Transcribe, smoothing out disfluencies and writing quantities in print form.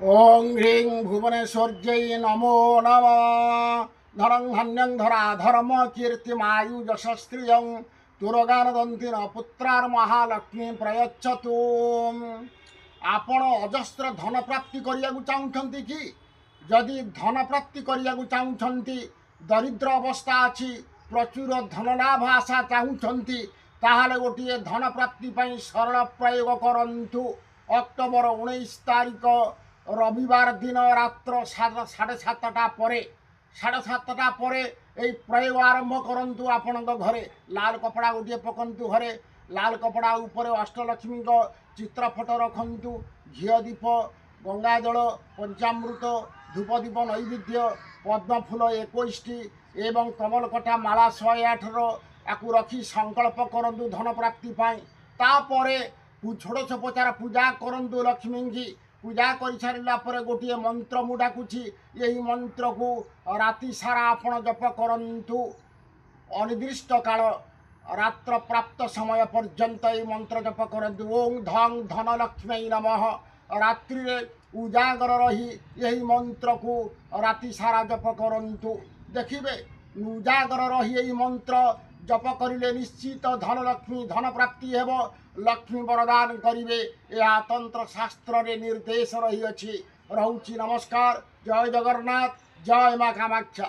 ओं ह्रीं भुवनेश्वर्यै नमो नमः। धनं धन्यं धरा धर्म कीर्तिमायु यशस्त्रियं तुरगानदन्ति न पुत्रार महालक्ष्मी प्रयच्छतु। आपण अजस्र धन प्राप्ति करियाकु चाहुछंती कि जदि धन प्राप्ति करियाकु चाहुछंती दरिद्र अवस्था अछि प्रचुर धन लाभ आशा चाहुछंती ताहाले गोटे धन प्राप्ति पई सरल प्रयोग करंतु। अक्टोबर 19 तारिख रविवार दिन रात्र 7:30 पर এই প্রয়োগ আরম্ভ করন্তু। আপনার ঘরে লাল কপড়া গোটিয়ে পকন্তু, ঘরে লাল কপড়া উপরে অষ্টলক্ষ্মী চিত্র ফটো রখন্তু। ঘিও দীপ, গঙ্গাজল, পঞ্চামৃত, ধূপদীপ নৈবেদ্য, পদ্মফুল 21টি এবং কমলকটা মালা 108র আকু রখি সংকল্প করন্তু ধন প্রাপ্তি পাই। তাপরে ষোড়শোপচার পূজা করন্তু লক্ষ্মী। पूजा कर सारा पर गोटे मंत्र मु डाकुची। यही मंत्र को राति सारा आपण जप करंतु। अनिर्दिष्ट काल रात्र प्राप्त समय पर्यंत ये मंत्र जप करंतु। ओं धं धनलक्ष्मी नमः। रात्रि रे उजागर रही यही मंत्र को राति सारा जप करंतु। देखिए उजागर रही यही मंत्र जप करिले निश्चित धनलक्ष्मी धन प्राप्ति हेब, लक्ष्मी वरदान करिवे। यह तंत्र शास्त्र रे निर्देश रही अछि। रहुछि नमस्कार। जय जगन्नाथ, जय मां कामाख्या।